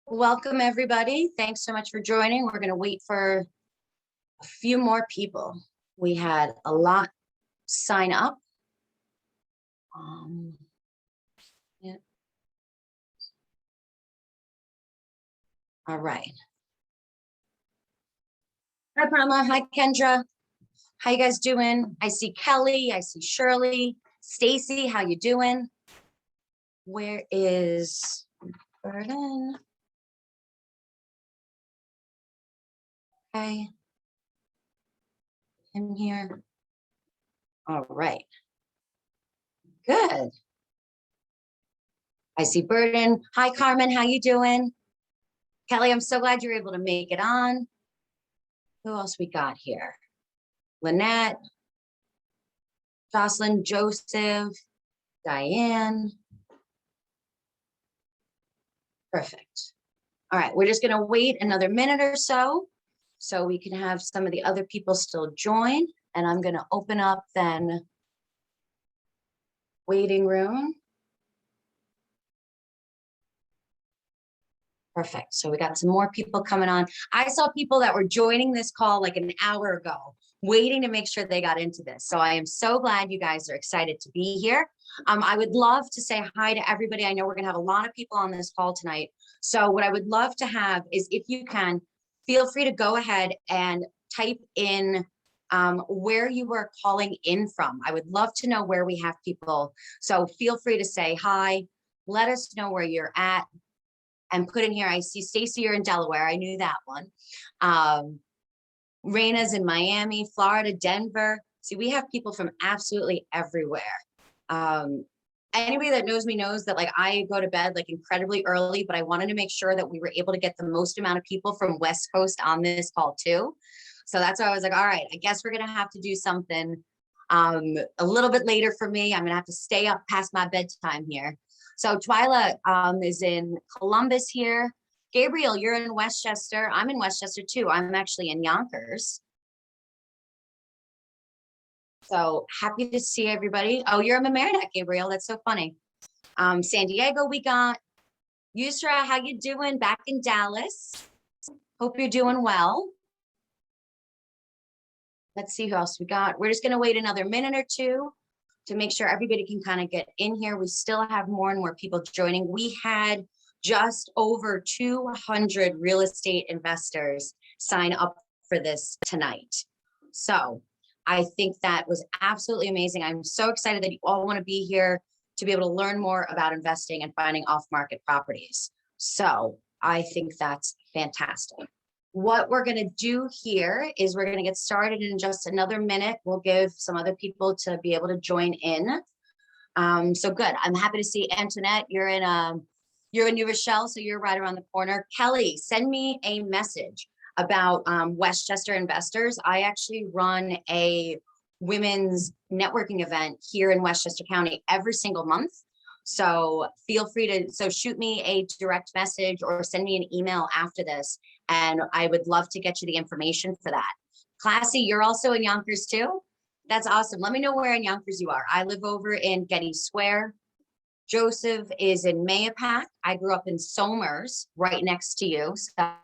Welcome, everybody. Thanks so much for joining. We're going to wait for a few more people. We had a lot sign up. Yeah. All right. Hi, Parma. Hi, Kendra. How you guys doing? I see Kelly. I see Shirley. Stacy, how you doing? Where is Burton? Okay. In here. All right. Good. I see Burton. Hi, Carmen. How you doing? Kelly, I'm so glad you're able to make it on. Who else we got here? Lynette, Jocelyn, Joseph, Diane. Perfect. All right, we're just going to wait another minute or so we can have some of the other people still join. And I'm going to open up then waiting room. Perfect. So we got some more people coming on. I saw people that were joining this call like an hour ago, waiting to make sure they got into this. So I am so glad you guys are excited to be here. I would love to say hi to everybody. I know we're gonna have a lot of people on this call tonight. So what I would love to have is, if you can, feel free to go ahead and type in where you were calling in from. I would love to know where we have people. So feel free to say hi, let us know where you're at. And put in here, I see Stacy, you're in Delaware. I knew that one. Raina's in Miami, Florida, Denver. See, we have people from absolutely everywhere. Anybody that knows me knows that like I go to bed like incredibly early, but I wanted to make sure that we were able to get the most amount of people from West Coast on this call too. So that's why I was like, all right, I guess we're gonna have to do something a little bit later for me. I'm gonna have to stay up past my bedtime here. So Twyla is in Columbus here. Gabriel, you're in Westchester. I'm in Westchester too. I'm actually in Yonkers. So happy to see everybody. Oh, you're in Mamaroneck, Gabriel. That's so funny. San Diego, we got Yusra. How you doing? Back in Dallas. Hope you're doing well. Let's see who else we got. We're just going to wait another minute or two to make sure everybody can kind of get in here. We still have more and more people joining. We had just over 200 real estate investors sign up for this tonight. So I think that was absolutely amazing. I'm so excited that you all want to be here to be able to learn more about investing and finding off-market properties. So I think that's fantastic. What we're going to do here is we're going to get started in just another minute. We'll give some other people to be able to join in. So good. I'm happy to see Antoinette. You're in New Rochelle, so you're right around the corner. Kelly, send me a message about Westchester investors. I actually run a women's networking event here in Westchester County every single month. So feel free to shoot me a direct message or send me an email after this. And I would love to get you the information for that. Classy, you're also in Yonkers too? That's awesome. Let me know where in Yonkers you are. I live over in Getty Square. Joseph is in Mayapack. I grew up in Somers, right next to you. So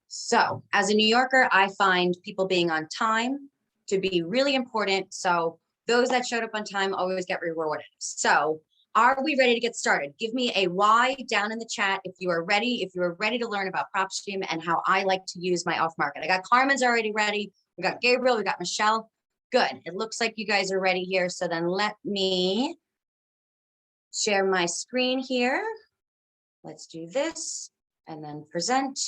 So as a New Yorker, I find people being on time to be really important. So those that showed up on time always get rewarded. So are we ready to get started? Give me a Y down in the chat if you are ready to learn about PropStream and how I like to use my off market. I got Carmen's already ready. We got Gabriel, we got Michelle. Good. It looks like you guys are ready here. So then let me share my screen here. Let's do this and then present.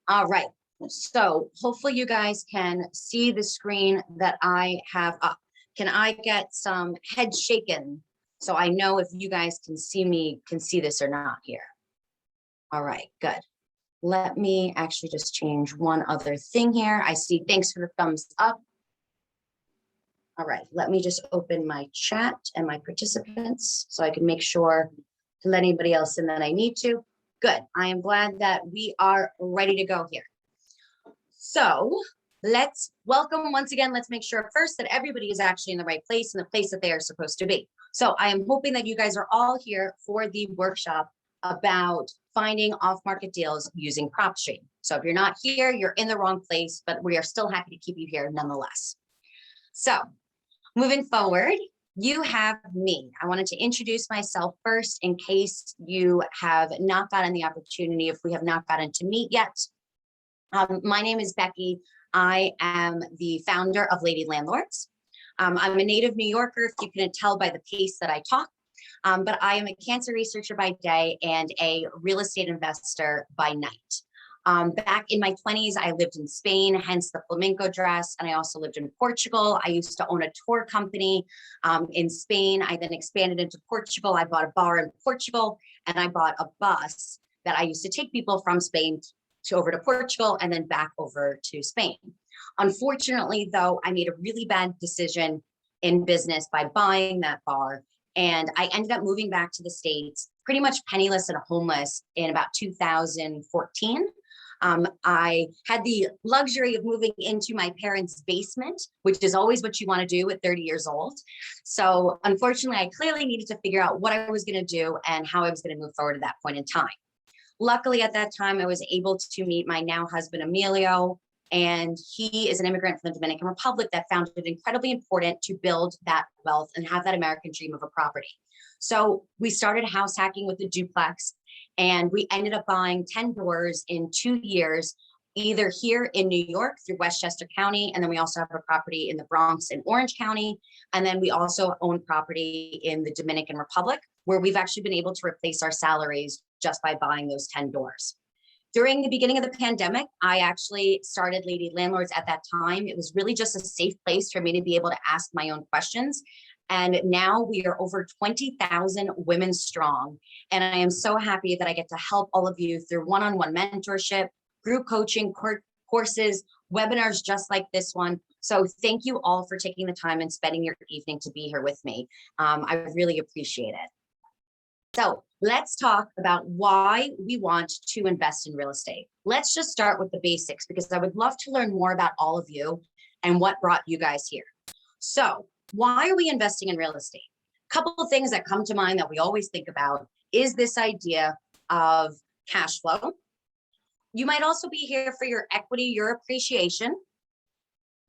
All right, so hopefully you guys can see the screen that I have up. Can I get some head shaken so I know if you guys can see this or not here? All right, good. Let me actually just change one other thing here. I see, thanks for the thumbs up. All right, let me just open my chat and my participants so I can make sure to let anybody else in that I need to. Good, I am glad that we are ready to go here. So let's welcome once again. Let's make sure first that everybody is actually in the right place, in the place that they are supposed to be. So I am hoping that you guys are all here for the workshop about finding off-market deals using PropStream. So if you're not here, you're in the wrong place, but we are still happy to keep you here nonetheless. So moving forward, you have me. I wanted to introduce myself first in case you have not gotten the opportunity, if we have not gotten to meet yet. My name is Becky. I am the founder of Lady Landlords. I'm a native New Yorker, if you couldn't tell by the pace that I talk, but I am a cancer researcher by day and a real estate investor by night. Back in my 20s, I lived in Spain, hence the flamenco dress, and I also lived in Portugal. I used to own a tour company in Spain. I then expanded into Portugal. I bought a bar in Portugal, and I bought a bus that I used to take people from Spain over to Portugal and then back over to Spain. Unfortunately, though, I made a really bad decision in business by buying that bar, and I ended up moving back to the States, pretty much penniless and homeless in about 2014. I had the luxury of moving into my parents' basement, which is always what you want to do at 30 years old. So unfortunately, I clearly needed to figure out what I was going to do and how I was going to move forward at that point in time. Luckily, at that time, I was able to meet my now husband, Emilio, and he is an immigrant from the Dominican Republic that found it incredibly important to build that wealth and have that American dream of a property. So we started house hacking with a duplex, and we ended up buying 10 doors in 2 years, either here in New York through Westchester County, and then we also have a property in the Bronx and Orange County, and then we also own property in the Dominican Republic, where we've actually been able to replace our salaries just by buying those 10 doors. During the beginning of the pandemic, I actually started Lady Landlords at that time. It was really just a safe place for me to be able to ask my own questions. And now we are over 20,000 women strong. And I am so happy that I get to help all of you through one-on-one mentorship, group coaching, courses, webinars just like this one. So thank you all for taking the time and spending your evening to be here with me. I really appreciate it. So let's talk about why we want to invest in real estate. Let's just start with the basics, because I would love to learn more about all of you and what brought you guys here. So why are we investing in real estate? A couple of things that come to mind that we always think about is this idea of cash flow. You might also be here for your equity, your appreciation,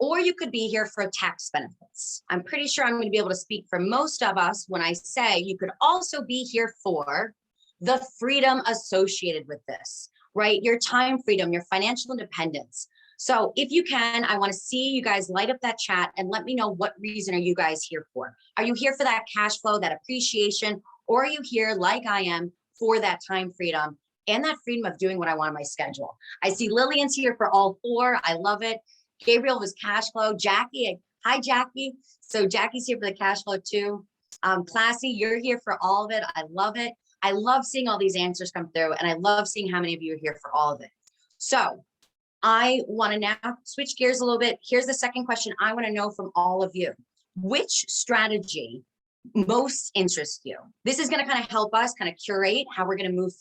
or you could be here for tax benefits. I'm pretty sure I'm going to be able to speak for most of us when I say you could also be here for the freedom associated with this, right? Your time freedom, your financial independence. So if you can, I want to see you guys light up that chat and let me know, what reason are you guys here for? Are you here for that cash flow, that appreciation, or are you here like I am for that time freedom and that freedom of doing what I want on my schedule? I see Lillian's here for all four. I love it. Gabriel was cash flow. Jackie, hi Jackie. So Jackie's here for the cash flow too. Classy, you're here for all of it. I love it. I love seeing all these answers come through, and I love seeing how many of you are here for all of it. So I want to now switch gears a little bit. Here's the second question I want to know from all of you. Which strategy most interests you? This is going to kind of help us kind of curate how we're going to move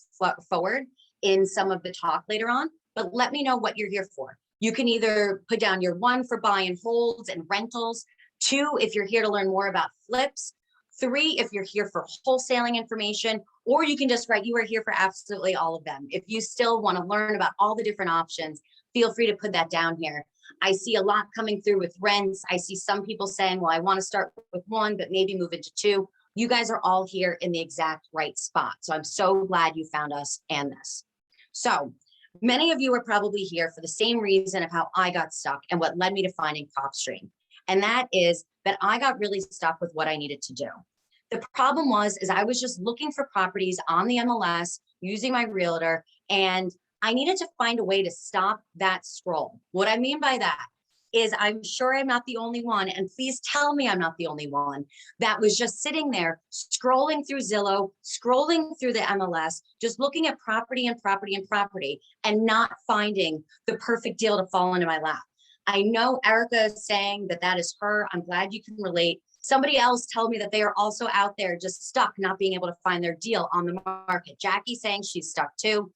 forward in some of the talk later on, but let me know what you're here for. You can either put down your 1 for buy and holds and rentals, 2 if you're here to learn more about flips, 3 if you're here for wholesaling information, or you can just write you are here for absolutely all of them. If you still want to learn about all the different options, feel free to put that down here. I see a lot coming through with rents. I see some people saying, well, I want to start with 1, but maybe move into 2. You guys are all here in the exact right spot. So I'm so glad you found us and this. So many of you are probably here for the same reason of how I got stuck and what led me to finding PropStream. And that is that I got really stuck with what I needed to do. The problem is I was just looking for properties on the MLS using my realtor, and I needed to find a way to stop that scroll. What I mean by that is I'm sure I'm not the only one, and please tell me I'm not the only one, that was just sitting there scrolling through Zillow, scrolling through the MLS, just looking at property and property and property and not finding the perfect deal to fall into my lap. I know Erica is saying that that is her. I'm glad you can relate. Somebody else tell me that they are also out there just stuck, not being able to find their deal on the market. Jackie saying she's stuck too.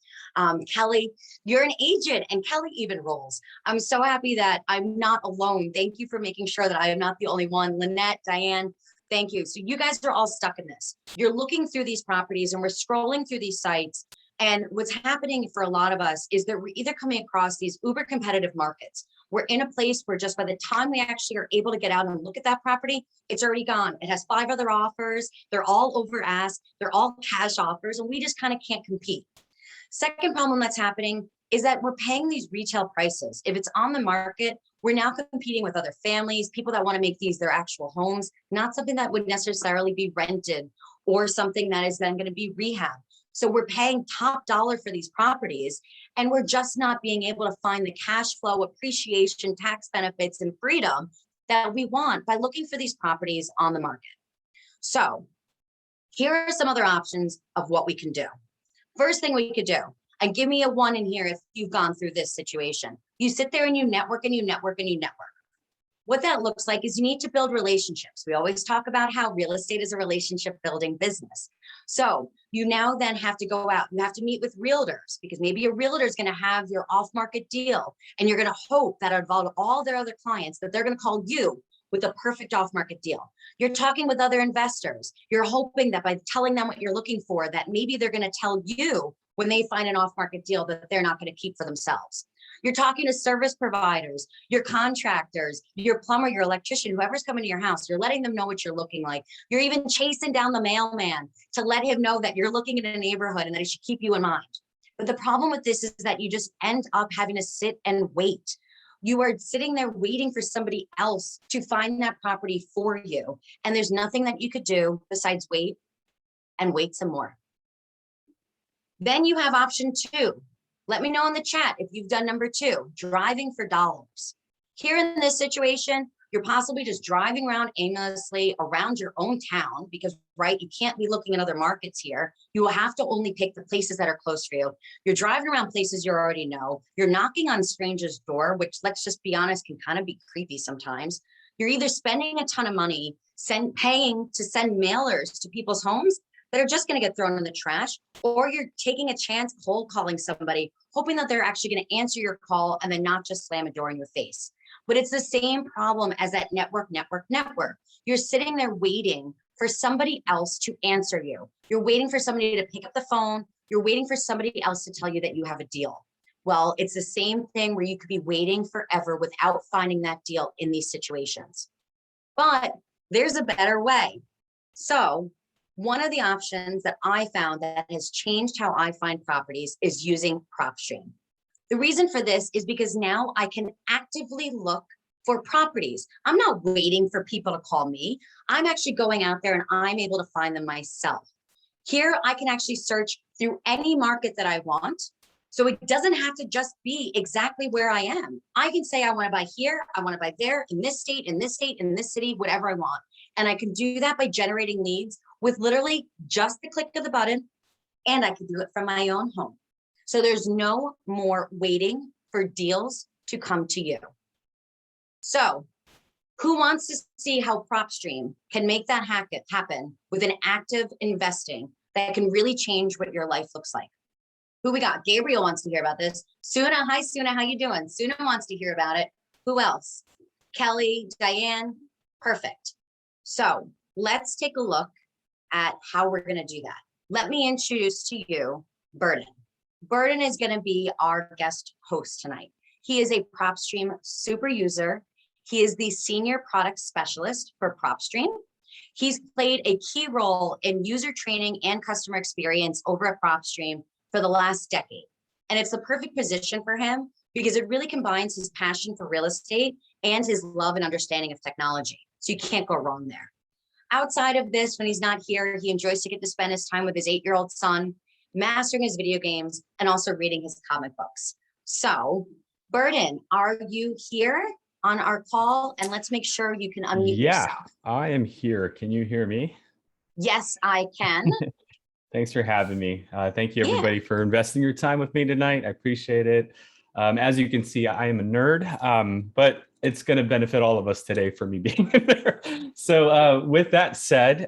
Kelly, you're an agent, and Kelly even rolls. I'm so happy that I'm not alone. Thank you for making sure that I am not the only one. Lynette, Diane, thank you. So you guys are all stuck in this. You're looking through these properties and we're scrolling through these sites. And what's happening for a lot of us is that we're either coming across these uber competitive markets. We're in a place where just by the time we actually are able to get out and look at that property, it's already gone. It has 5 other offers. They're all over ask. They're all cash offers, and we just kind of can't compete. Second problem that's happening is that we're paying these retail prices. If it's on the market, we're now competing with other families, people that want to make these their actual homes, not something that would necessarily be rented or something that is then going to be rehab. So we're paying top dollar for these properties, and we're just not being able to find the cash flow, appreciation, tax benefits, and freedom that we want by looking for these properties on the market. So here are some other options of what we can do. First thing we could do, and give me a 1 in here if you've gone through this situation. You sit there and you network and you network and you network. What that looks like is you need to build relationships. We always talk about how real estate is a relationship building business. So you now then have to go out, you have to meet with realtors, because maybe a realtor is going to have your off-market deal, and you're going to hope that out of all their other clients that they're going to call you with a perfect off-market deal. You're talking with other investors. You're hoping that by telling them what you're looking for, that maybe they're going to tell you when they find an off-market deal that they're not going to keep for themselves. You're talking to service providers, your contractors, your plumber, your electrician, whoever's coming to your house. You're letting them know what you're looking like. You're even chasing down the mailman to let him know that you're looking at a neighborhood and that he should keep you in mind. But the problem with this is that you just end up having to sit and wait. You are sitting there waiting for somebody else to find that property for you. And there's nothing that you could do besides wait and wait some more. Then you have option 2. Let me know in the chat if you've done number 2, driving for dollars. Here in this situation, you're possibly just driving around aimlessly around your own town because, right, you can't be looking at other markets here. You will have to only pick the places that are close for you. You're driving around places you already know. You're knocking on strangers' door, which, let's just be honest, can kind of be creepy sometimes. You're either spending a ton of money paying to send mailers to people's homes that are just going to get thrown in the trash, or you're taking a chance cold calling somebody, hoping that they're actually going to answer your call and then not just slam a door in your face. But it's the same problem as that network. You're sitting there waiting for somebody else to answer you. You're waiting for somebody to pick up the phone. You're waiting for somebody else to tell you that you have a deal. Well, it's the same thing where you could be waiting forever without finding that deal in these situations. But there's a better way. So one of the options that I found that has changed how I find properties is using PropStream. The reason for this is because now I can actively look for properties. I'm not waiting for people to call me. I'm actually going out there and I'm able to find them myself. Here, I can actually search through any market that I want. So it doesn't have to just be exactly where I am. I can say I want to buy here, I want to buy there, in this state, in this state, in this city, whatever I want. And I can do that by generating leads with literally just the click of the button, and I can do it from my own home. So there's no more waiting for deals to come to you. So who wants to see how PropStream can make that happen with an active investing that can really change what your life looks like? Who we got? Gabriel wants to hear about this. Suna, hi Suna, how you doing? Suna wants to hear about it. Who else? Kelly, Diane, perfect. So let's take a look at how we're going to do that. Let me introduce to you Burton. Burton is going to be our guest host tonight. He is a PropStream super user. He is the senior product specialist for PropStream. He's played a key role in user training and customer experience over at PropStream for the last decade. And it's the perfect position for him because it really combines his passion for real estate and his love and understanding of technology. So you can't go wrong there. Outside of this, when he's not here, he enjoys to get to spend his time with his 8-year-old son, mastering his video games, and also reading his comic books. So, Burton, are you here on our call? And let's make sure you can unmute yourself. Yeah, I am here. Can you hear me? Yes, I can. Thanks for having me. Thank you, everybody, for investing your time with me tonight. I appreciate it. As you can see, I am a nerd, but it's going to benefit all of us today for me being there. So with that said,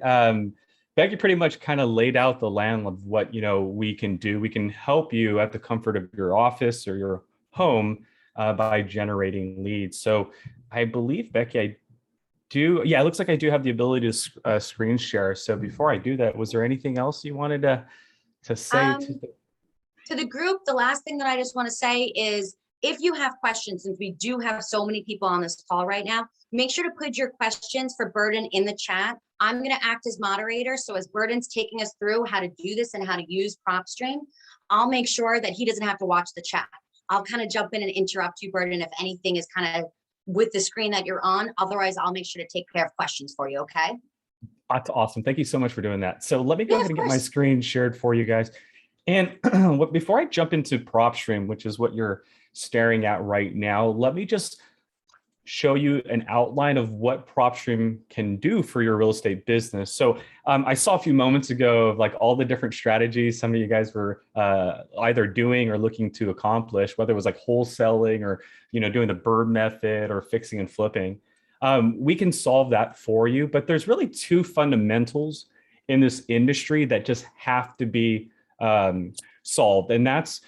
Becky pretty much kind of laid out the land of what we can do. We can help you at the comfort of your office or your home by generating leads. So I believe, Becky, I do. Yeah, it looks like I do have the ability to screen share. So before I do that, was there anything else you wanted to say to Um, to the group, the last thing that I just want to say is if you have questions, since we do have so many people on this call right now, make sure to put your questions for Burton in the chat. I'm going to act as moderator. So as Burton's taking us through how to do this and how to use PropStream, I'll make sure that he doesn't have to watch the chat. I'll kind of jump in and interrupt you, Burton, if anything is kind of with the screen that you're on. Otherwise, I'll make sure to take care of questions for you, okay? That's awesome. Thank you so much for doing that. So let me go Yeah, ahead of and get my course. screen shared for you guys. And before I jump into PropStream, which is what you're staring at right now, let me just show you an outline of what PropStream can do for your real estate business. So I saw a few moments ago of like all the different strategies some of you guys were either doing or looking to accomplish, whether it was like wholesaling or doing the bird method or fixing and flipping. We can solve that for you, but there's really two fundamentals in this industry that just have to be solved, and that's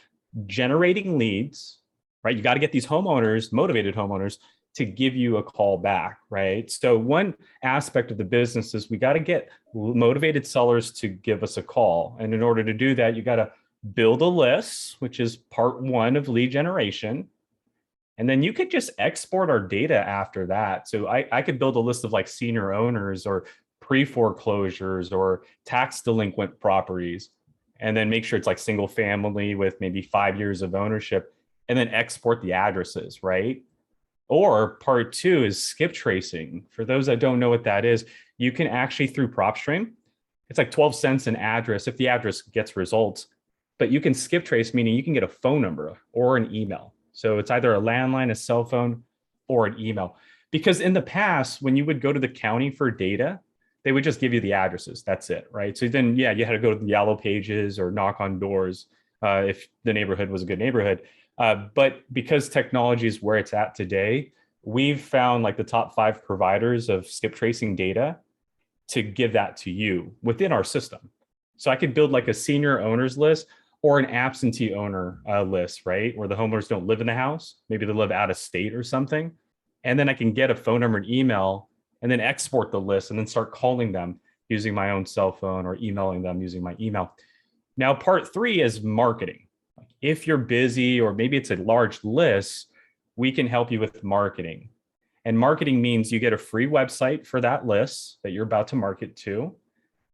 generating leads, right? You got to get these homeowners, motivated homeowners, to give you a call back, right? So one aspect of the business is we got to get motivated sellers to give us a call. And in order to do that, you got to build a list, which is part one of lead generation. And then you could just export our data after that. So I could build a list of like senior owners or pre-foreclosures or tax delinquent properties, and then make sure it's like single family with maybe 5 years of ownership, and then export the addresses, right? Or part two is skip tracing. For those that don't know what that is, you can actually, through PropStream, it's like 12 cents an address if the address gets results, but you can skip trace, meaning you can get a phone number or an email. So it's either a landline, a cell phone, or an email. Because in the past, when you would go to the county for data, they would just give you the addresses. That's it, right? So then, yeah, you had to go to the yellow pages or knock on doors if the neighborhood was a good neighborhood. But because technology is where it's at today, we've found like the top 5 providers of skip tracing data to give that to you within our system. So I could build like a senior owners list or an absentee owner list, right? Where the homeowners don't live in the house. Maybe they live out of state or something. And then I can get a phone number and email and then export the list and then start calling them using my own cell phone or emailing them using my email. Now, part 3 is marketing. If you're busy or maybe it's a large list, we can help you with marketing. And marketing means you get a free website for that list that you're about to market to.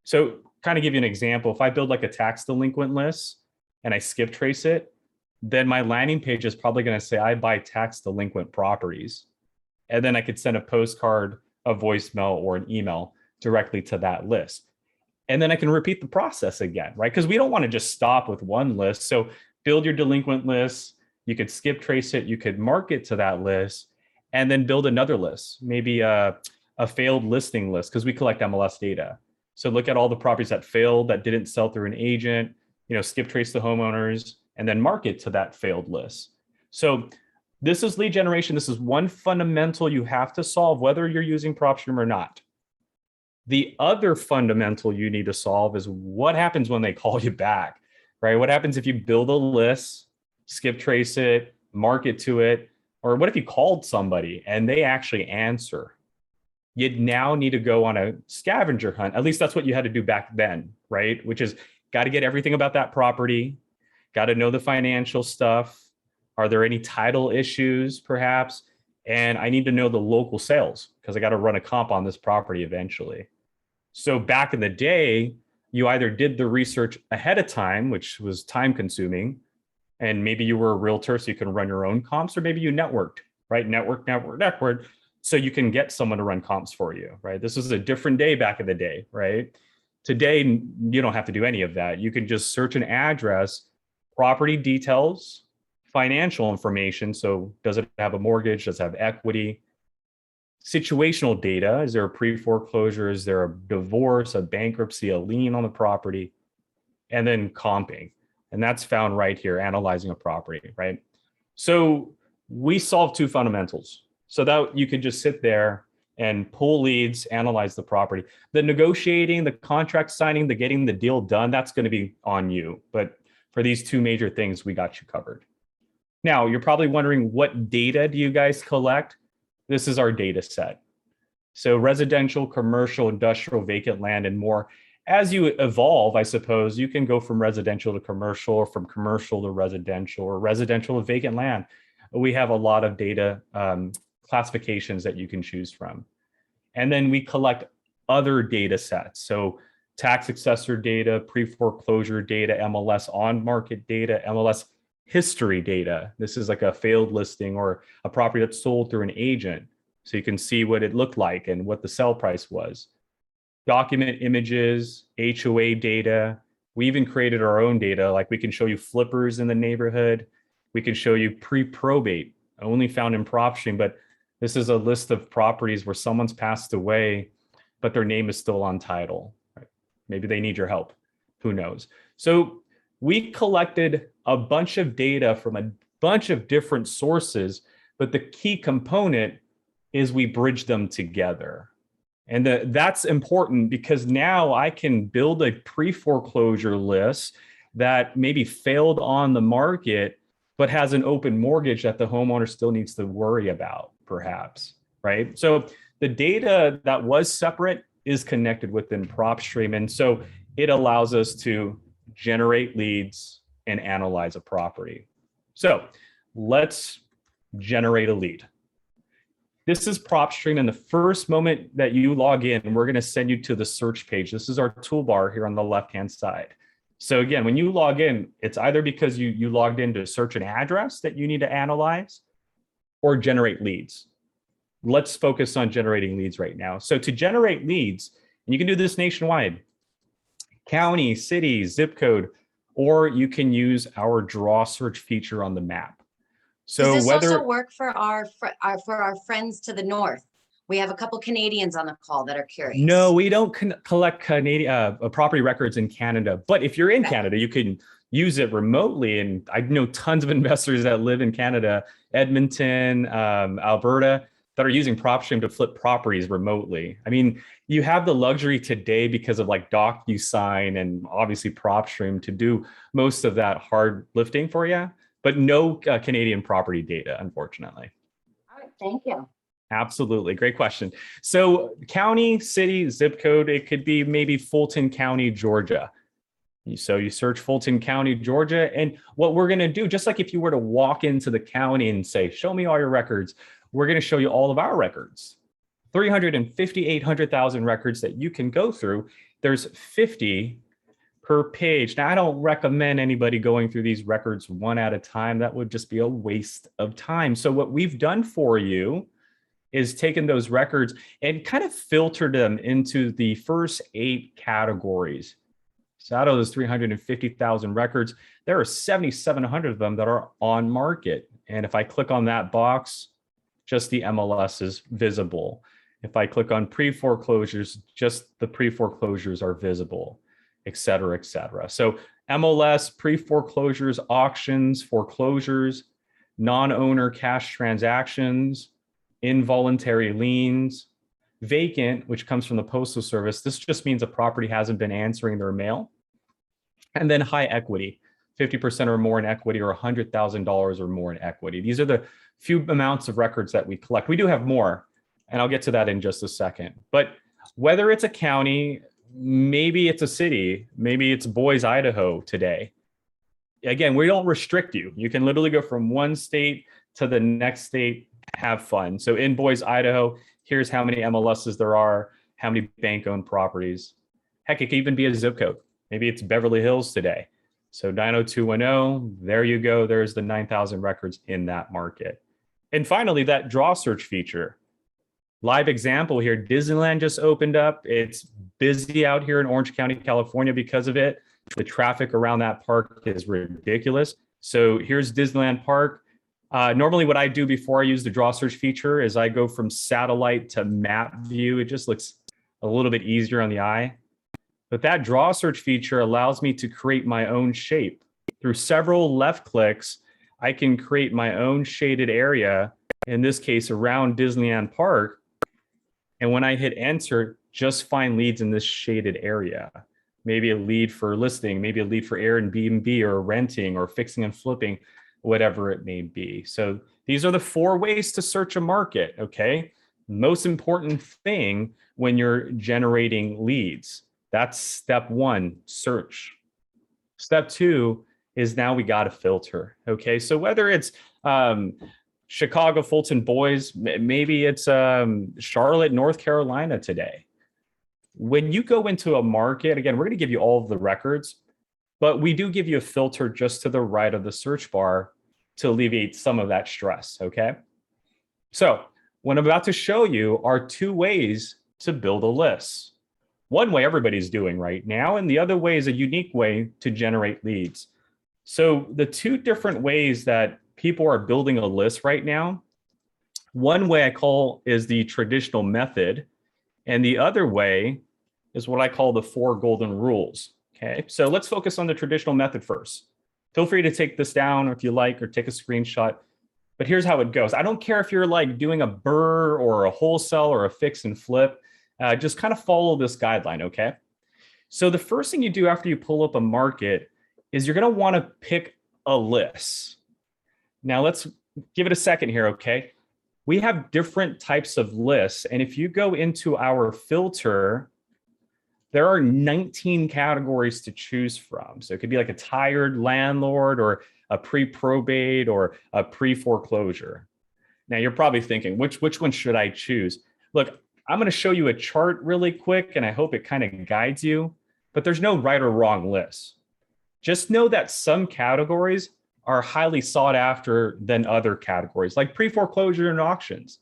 So kind of give you an example, if I build like a tax delinquent list and I skip trace it, then my landing page is probably going to say, I buy tax delinquent properties. And then I could send a postcard, a voicemail, or an email directly to that list. And then I can repeat the process again, right? Because we don't want to just stop with one list. So build your delinquent list. You could skip trace it. You could market to that list and then build another list, maybe a failed listing list, because we collect MLS data. So look at all the properties that failed, that didn't sell through an agent, skip trace the homeowners, and then market to that failed list. So this is lead generation. This is one fundamental you have to solve, whether you're using PropStream or not. The other fundamental you need to solve is what happens when they call you back, right? What happens if you build a list, skip trace it, market to it, or what if you called somebody and they actually answer? You'd now need to go on a scavenger hunt. At least that's what you had to do back then, right? Which is got to get everything about that property, got to know the financial stuff. Are there any title issues, perhaps? And I need to know the local sales because I got to run a comp on this property eventually. So back in the day, you either did the research ahead of time, which was time consuming, and maybe you were a realtor so you can run your own comps, or maybe you networked, right? Network. So you can get someone to run comps for you, right? This is a different day back in the day, right? Today, you don't have to do any of that. You can just search an address, property details, financial information. So does it have a mortgage? Does it have equity? Situational data. Is there a pre-foreclosure? Is there a divorce, a bankruptcy, a lien on the property? And then comping. And that's found right here, analyzing a property, right? So we solve two fundamentals so that you can just sit there and pull leads, analyze the property. The negotiating, the contract signing, the getting the deal done, that's going to be on you. But for these two major things, we got you covered. Now, you're probably wondering, what data do you guys collect? This is our data set. So residential, commercial, industrial, vacant land, and more. As you evolve, I suppose, you can go from residential to commercial, or from commercial to residential, or residential to vacant land. We have a lot of data classifications that you can choose from. And then we collect other data sets. So tax assessor data, pre-foreclosure data, MLS on-market data, MLS history data. This is like a failed listing or a property that's sold through an agent. So you can see what it looked like and what the sell price was. Document images, HOA data. We even created our own data. Like we can show you flippers in the neighborhood. We can show you pre-probate, only found in PropStream, but this is a list of properties where someone's passed away, but their name is still on title. Right? Maybe they need your help. Who knows? So we collected a bunch of data from a bunch of different sources, but the key component is we bridge them together. And that's important because now I can build a pre-foreclosure list that maybe failed on the market, but has an open mortgage that the homeowner still needs to worry about, perhaps, right? So the data that was separate is connected within PropStream. And so it allows us to generate leads and analyze a property. So let's generate a lead. This is PropStream, and the first moment that you log in, we're going to send you to the search page. This is our toolbar here on the left-hand side. So again, when you log in, it's either because you logged in to search an address that you need to analyze or generate leads. Let's focus on generating leads right now. So to generate leads, and you can do this nationwide, county, city, zip code, or you can use our draw search feature on the map. So does this also work for our friends to the north? We have a couple Canadians on the call that are curious. No, we don't collect Canadian property records in Canada. But if you're in Canada, you can use it remotely. And I know tons of investors that live in Canada, Edmonton, Alberta, that are using PropStream to flip properties remotely. I mean, you have the luxury today because of like DocuSign and obviously PropStream to do most of that hard lifting for you, but no Canadian property data, unfortunately. All right, thank you. Absolutely. Great question. So county, city, zip code, it could be maybe Fulton County, Georgia. So you search Fulton County, Georgia. And what we're going to do, just like if you were to walk into the county and say, show me all your records, we're going to show you all of our records. 350, 800,000 records that you can go through. There's 50 per page. Now, I don't recommend anybody going through these records one at a time. That would just be a waste of time. So what we've done for you is taken those records and kind of filtered them into the first 8 categories. So out of those 350,000 records, there are 7,700 of them that are on market. And if I click on that box, just the MLS is visible. If I click on pre-foreclosures, just the pre-foreclosures are visible, et cetera, et cetera. So MLS, pre-foreclosures, auctions, foreclosures, non-owner cash transactions, involuntary liens, vacant, which comes from the Postal Service. This just means a property hasn't been answering their mail. And then high equity, 50% or more in equity or $100,000 or more in equity. These are the few amounts of records that we collect. We do have more, and I'll get to that in just a second. But whether it's a county, maybe it's a city, maybe it's Boise, Idaho today. Again, we don't restrict you. You can literally go from one state to the next state, have fun. So in Boise, Idaho, here's how many MLSs there are, how many bank-owned properties. Heck, it could even be a zip code. Maybe it's Beverly Hills today. So 90210, there you go. There's the 9,000 records in that market. And finally, that draw search feature. Live example here, Disneyland just opened up. It's busy out here in Orange County, California because of it. The traffic around that park is ridiculous. So here's Disneyland Park. Normally what I do before I use the draw search feature is I go from satellite to map view. It just looks a little bit easier on the eye. But that draw search feature allows me to create my own shape. Through several left clicks, I can create my own shaded area, in this case around Disneyland Park. And when I hit enter, just find leads in this shaded area. Maybe a lead for listing, maybe a lead for Airbnb or renting or fixing and flipping, whatever it may be. So these are the 4 ways to search a market, okay? Most important thing when you're generating leads. That's step 1, search. Step 2 is now we got to filter, okay? So whether it's Chicago Fulton Boys, maybe it's Charlotte, North Carolina today. When you go into a market, again, we're going to give you all of the records, but we do give you a filter just to the right of the search bar to alleviate some of that stress, okay? So what I'm about to show you are 2 ways to build a list. One way everybody's doing right now, and the other way is a unique way to generate leads. So the 2 different ways that people are building a list right now, one way I call is the traditional method, and the other way is what I call the 4 golden rules. Okay, so let's focus on the traditional method first. Feel free to take this down if you like, or take a screenshot. But here's how it goes. I don't care if you're like doing a BRRRR or a wholesale or a fix and flip. Just kind of follow this guideline, okay? So the first thing you do after you pull up a market is you're going to want to pick a list. Now let's give it a second here, okay? We have different types of lists. And if you go into our filter, there are 19 categories to choose from. So it could be like a tired landlord or a pre-probate or a pre-foreclosure. Now you're probably thinking, which one should I choose? Look, I'm going to show you a chart really quick, and I hope it kind of guides you, but there's no right or wrong list. Just know that some categories are highly sought after than other categories, like pre-foreclosure and auctions.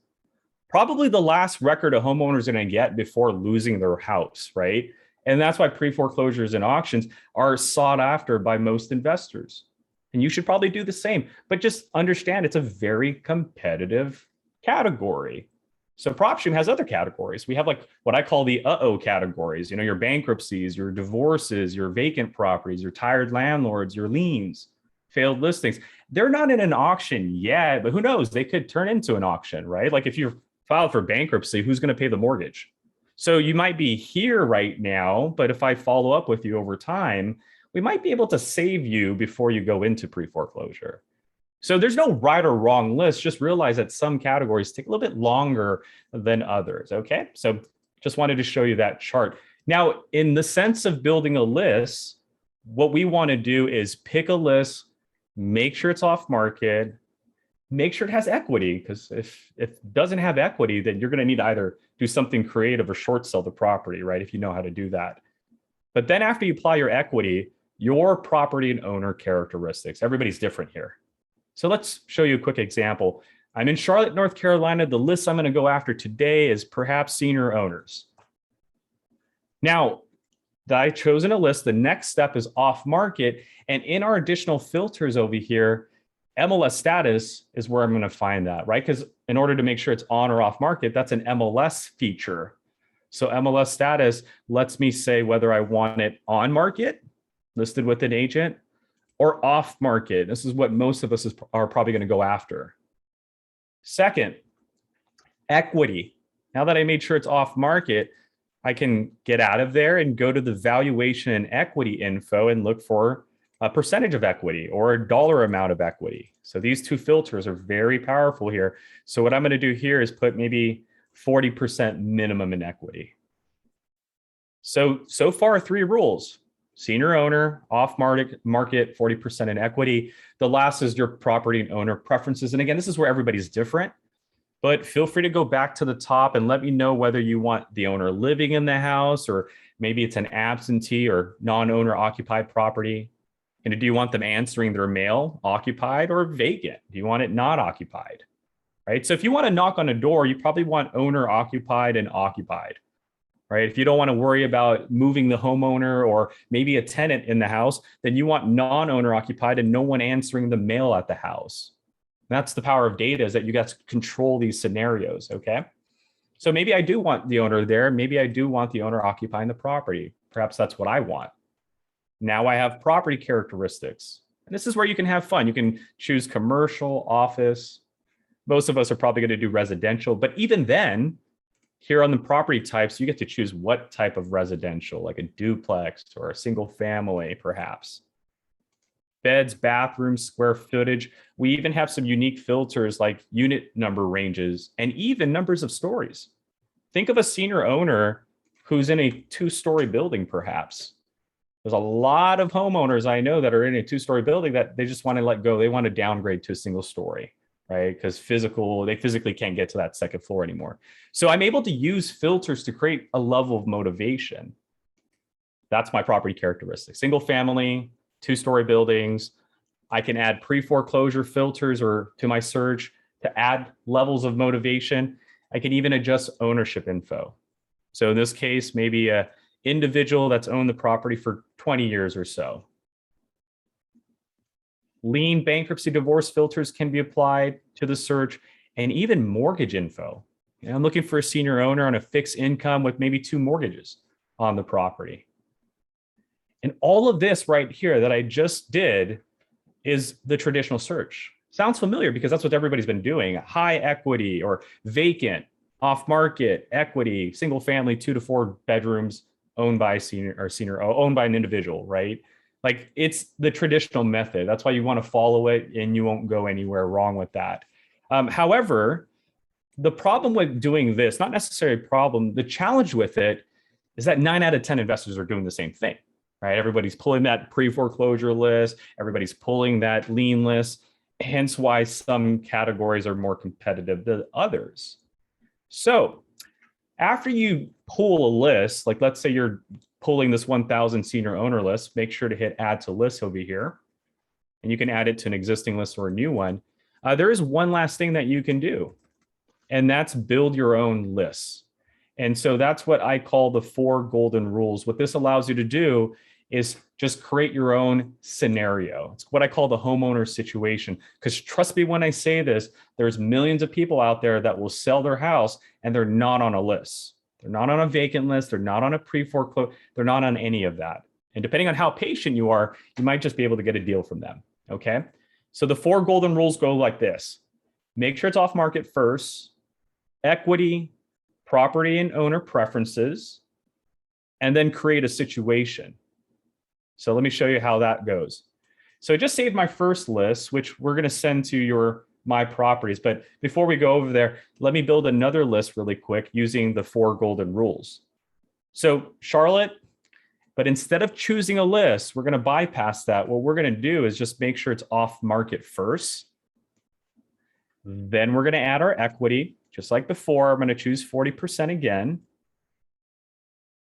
Probably the last record a homeowner is going to get before losing their house, right? And that's why pre-foreclosures and auctions are sought after by most investors. And you should probably do the same, but just understand it's a very competitive category. So PropStream has other categories. We have like what I call the uh-oh categories, your bankruptcies, your divorces, your vacant properties, your tired landlords, your liens, failed listings. They're not in an auction yet, but who knows? They could turn into an auction, right? Like if you're filed for bankruptcy, who's going to pay the mortgage? So you might be here right now, but if I follow up with you over time, we might be able to save you before you go into pre-foreclosure. So there's no right or wrong list. Just realize that some categories take a little bit longer than others, okay? So just wanted to show you that chart. Now, in the sense of building a list, what we want to do is pick a list, make sure it's off market, make sure it has equity, because if it doesn't have equity, then you're going to need to either do something creative or short sell the property, right? If you know how to do that. But then after you apply your equity, your property and owner characteristics, everybody's different here. So let's show you a quick example. I'm in Charlotte, North Carolina. The list I'm going to go after today is perhaps senior owners. Now that I've chosen a list, the next step is off market. And in our additional filters over here, MLS status is where I'm going to find that, right? Because in order to make sure it's on or off market, that's an MLS feature. So MLS status lets me say whether I want it on market, listed with an agent, or off market. This is what most of us are probably going to go after. Second, equity. Now that I made sure it's off market, I can get out of there and go to the valuation and equity info and look for a percentage of equity or a dollar amount of equity. So these 2 filters are very powerful here. So what I'm going to do here is put maybe 40% minimum in equity. So far 3 rules. Senior owner, off market, 40% in equity. The last is your property and owner preferences. And again, this is where everybody's different, but feel free to go back to the top and let me know whether you want the owner living in the house, or maybe it's an absentee or non-owner occupied property. And do you want them answering their mail occupied or vacant? Do you want it not occupied? Right? So if you want to knock on a door, you probably want owner occupied and occupied. Right? If you don't want to worry about moving the homeowner or maybe a tenant in the house, then you want non-owner occupied and no one answering the mail at the house. And that's the power of data, is that you guys control these scenarios, okay? So maybe I do want the owner there. Maybe I do want the owner occupying the property. Perhaps that's what I want. Now I have property characteristics. And this is where you can have fun. You can choose commercial, office. Most of us are probably going to do residential, but even then, here on the property types, you get to choose what type of residential, like a duplex or a single family, perhaps. Beds, bathrooms, square footage. We even have some unique filters like unit number ranges and even numbers of stories. Think of a senior owner who's in a two-story building, perhaps. There's a lot of homeowners I know that are in a two-story building that they just want to let go. They want to downgrade to a single story, right? Because they physically can't get to that second floor anymore. So I'm able to use filters to create a level of motivation. That's my property characteristic. Single family, two-story buildings. I can add pre-foreclosure filters or to my search to add levels of motivation. I can even adjust ownership info. So in this case, maybe a individual that's owned the property for 20 years or so. Lien, bankruptcy, divorce filters can be applied to the search, and even mortgage info. I'm looking for a senior owner on a fixed income with maybe 2 mortgages on the property. And all of this right here that I just did is the traditional search. Sounds familiar because that's what everybody's been doing. High equity or vacant, off market, equity, single family, 2 to 4 bedrooms owned by owned by an individual, right? Like it's the traditional method. That's why you want to follow it and you won't go anywhere wrong with that. However, the problem with doing this, not necessarily a problem, the challenge with it is that 9 out of 10 investors are doing the same thing, right? Everybody's pulling that pre-foreclosure list. Everybody's pulling that lien list. Hence why some categories are more competitive than others. So after you pull a list, like let's say you're pulling this 1,000 senior owner list, make sure to hit add to list over here. And you can add it to an existing list or a new one. There is one last thing that you can do, and that's build your own lists. And so that's what I call the 4 golden rules. What this allows you to do is just create your own scenario. It's what I call the homeowner situation. Because trust me when I say this, there's millions of people out there that will sell their house and they're not on a list. They're not on a vacant list. They're not on a pre-foreclosure. They're not on any of that. And depending on how patient you are, you might just be able to get a deal from them. Okay. So the 4 golden rules go like this. Make sure it's off market first, equity, property and owner preferences, and then create a situation. So let me show you how that goes. So I just saved my first list, which we're going to send to my properties. But before we go over there, let me build another list really quick using the 4 golden rules. So Charlotte, but instead of choosing a list, we're going to bypass that. What we're going to do is just make sure it's off market first. Then we're going to add our equity, just like before. I'm going to choose 40% again.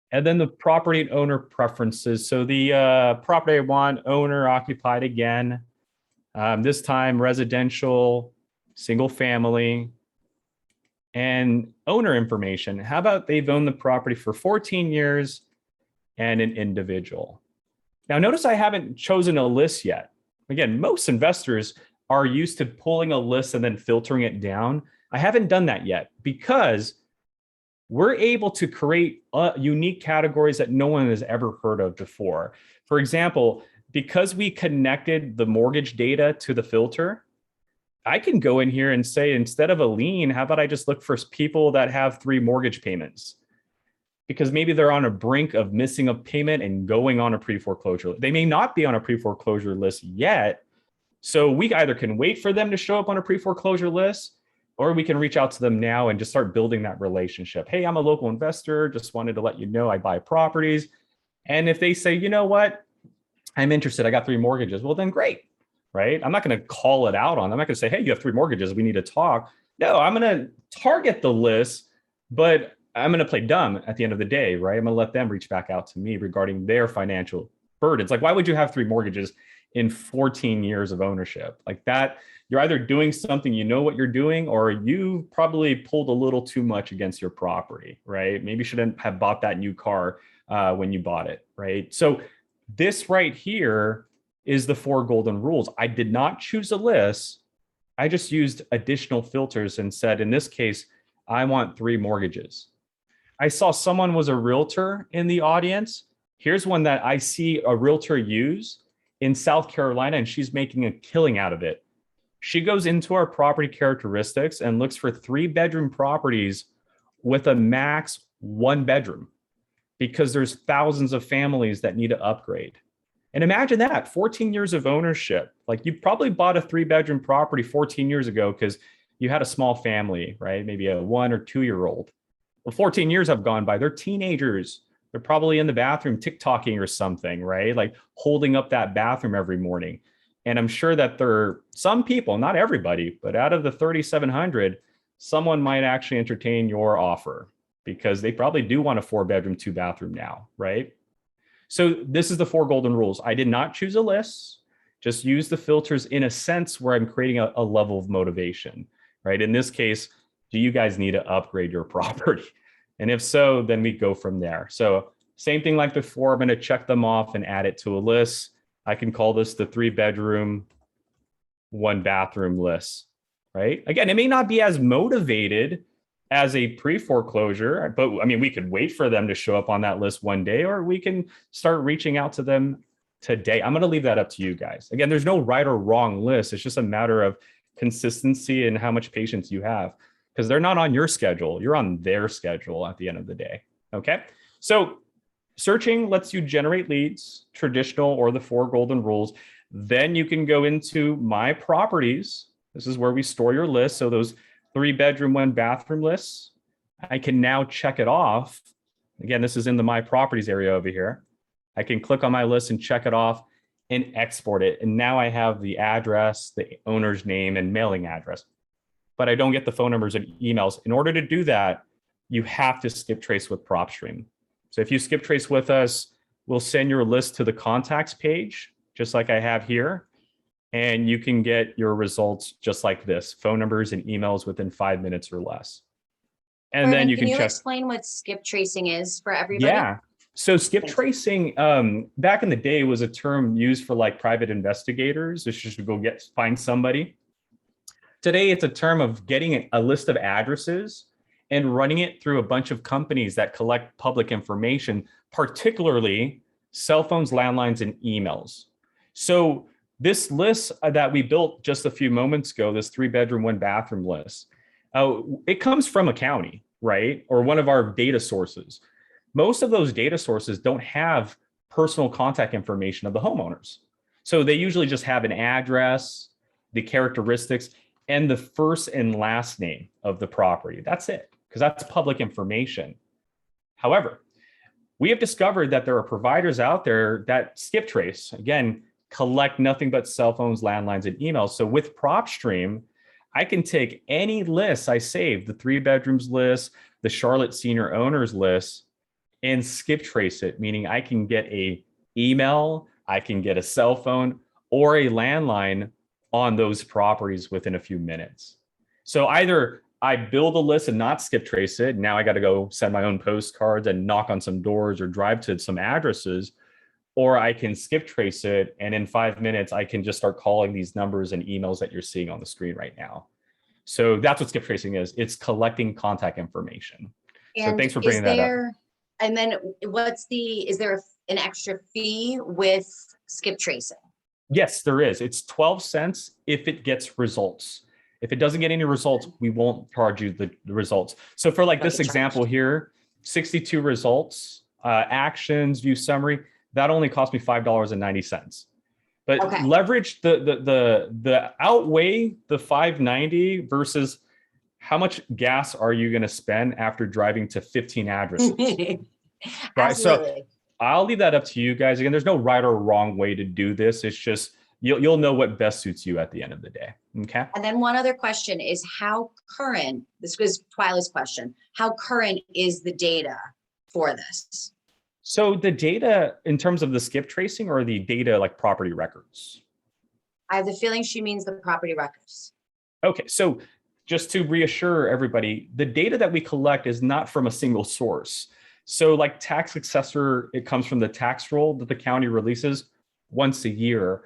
And then the property and owner preferences. So the property I want, owner occupied again. This time residential, single family, and owner information. How about they've owned the property for 14 years and an individual? Now notice I haven't chosen a list yet. Again, most investors are used to pulling a list and then filtering it down. I haven't done that yet because we're able to create unique categories that no one has ever heard of before. For example, because we connected the mortgage data to the filter, I can go in here and say, instead of a lien, how about I just look for people that have 3 mortgage payments? Because maybe they're on a brink of missing a payment and going on a pre-foreclosure. They may not be on a pre-foreclosure list yet. So we either can wait for them to show up on a pre-foreclosure list, or we can reach out to them now and just start building that relationship. Hey, I'm a local investor. Just wanted to let you know I buy properties. And if they say, you know what, I'm interested, I got 3 mortgages. Well, then great, right? I'm not going to call it out on them. I'm not going to say, hey, you have 3 mortgages. We need to talk. No, I'm going to target the list, but I'm going to play dumb at the end of the day, right? I'm going to let them reach back out to me regarding their financial burdens. Like, why would you have 3 mortgages in 14 years of ownership? Like that, you're either doing something, you know what you're doing, or you probably pulled a little too much against your property, right? Maybe you shouldn't have bought that new car when you bought it, right? So this right here is the 4 golden rules. I did not choose a list. I just used additional filters and said, in this case, I want 3 mortgages. I saw someone was a realtor in the audience. Here's one that I see a realtor use. in South Carolina, and she's making a killing out of it. She goes into our property characteristics and looks for 3-bedroom properties with a max 1 bedroom, because there's thousands of families that need to upgrade. And imagine that, 14 years of ownership. Like, you probably bought a 3-bedroom property 14 years ago because you had a small family, right? Maybe a 1 or 2-year-old. Well, 14 years have gone by. They're teenagers. They're probably in the bathroom TikToking or something, right? Like holding up that bathroom every morning. And I'm sure that there are some people, not everybody, but out of the 3,700, someone might actually entertain your offer because they probably do want a 4-bedroom, 2-bathroom now, right? So this is the 4 golden rules. I did not choose a list, just use the filters in a sense where I'm creating a level of motivation, right? In this case, do you guys need to upgrade your property? And if so, then we go from there. So same thing like before, I'm going to check them off and add it to a list. I can call this the 3-bedroom, 1-bathroom list, right? Again, it may not be as motivated as a pre-foreclosure, but I mean, we could wait for them to show up on that list one day, or we can start reaching out to them today. I'm going to leave that up to you guys. Again, there's no right or wrong list. It's just a matter of consistency and how much patience you have, because they're not on your schedule. You're on their schedule at the end of the day. Okay. So searching lets you generate leads, traditional or the 4 golden rules. Then you can go into My Properties. This is where we store your list. So those 3-bedroom, 1-bathroom lists, I can now check it off. Again, this is in the My Properties area over here. I can click on my list and check it off and export it. And now I have the address, the owner's name, and mailing address. But I don't get the phone numbers and emails. In order to do that, you have to skip trace with PropStream. So if you skip trace with us, we'll send your list to the contacts page, just like I have here. And you can get your results just like this, phone numbers and emails within 5 minutes or less. And Burton, then you can can check. explain what skip tracing is for everybody? Yeah. So skip tracing, back in the day, was a term used for like private investigators. If you should go find somebody. Today, it's a term of getting a list of addresses and running it through a bunch of companies that collect public information, particularly cell phones, landlines, and emails. So this list that we built just a few moments ago, this 3-bedroom, 1-bathroom list, it comes from a county, right? Or one of our data sources. Most of those data sources don't have personal contact information of the homeowners. So they usually just have an address, the characteristics, and the first and last name of the property. That's it, because that's public information. However, we have discovered that there are providers out there that skip trace, again, collect nothing but cell phones, landlines, and emails. So with PropStream, I can take any list I saved, the 3-bedrooms list, the Charlotte senior owners list, and skip trace it, meaning I can get a email, I can get a cell phone or a landline on those properties within a few minutes. So either I build a list and not skip trace it, now I got to go send my own postcards and knock on some doors or drive to some addresses, or I can skip trace it, and in 5 minutes, I can just start calling these numbers and emails that you're seeing on the screen right now. So that's what skip tracing is. It's collecting contact information. And so thanks for bringing that up. And then is there an extra fee with skip tracing? Yes, there is. It's 12 cents if it gets results. If it doesn't get any results, we won't charge you the results. So for like this example here, 62 results, actions, view summary, that only cost me $5.90. But leverage the outweigh the $5.90 versus how much gas are you going to spend after driving to 15 addresses? Right. So I'll leave that up to you guys. Again, there's no right or wrong way to do this. It's just you'll know what best suits you at the end of the day. Okay. And then one other question is how current, this was Twyla's question, how current is the data for this? So the data in terms of the skip tracing or the data like property records? I have the feeling she means the property records. Okay. So just to reassure everybody, the data that we collect is not from a single source. So like tax assessor, it comes from the tax roll that the county releases once a year.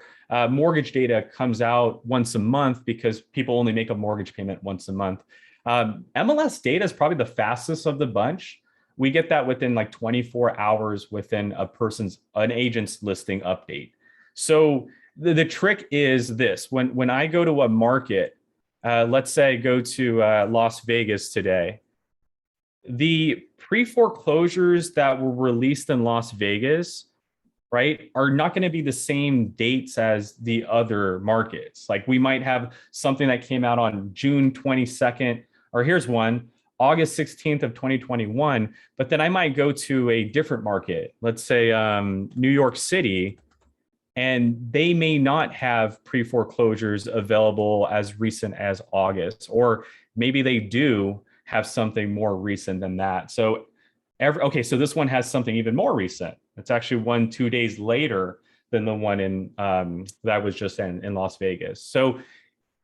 Mortgage data comes out once a month because people only make a mortgage payment once a month. MLS data is probably the fastest of the bunch. We get that within like 24 hours within an agent's listing update. So the trick is this: when I go to a market, let's say I go to Las Vegas today, the pre-foreclosures that were released in Las Vegas, right, are not going to be the same dates as the other markets. Like we might have something that came out on June 22nd, or here's one, August 16th of 2021, but then I might go to a different market, let's say New York City, and they may not have pre-foreclosures available as recent as August, or maybe they do have something more recent than that. So okay, so this one has something even more recent. It's actually 2 days later than the one in that was just in Las Vegas. So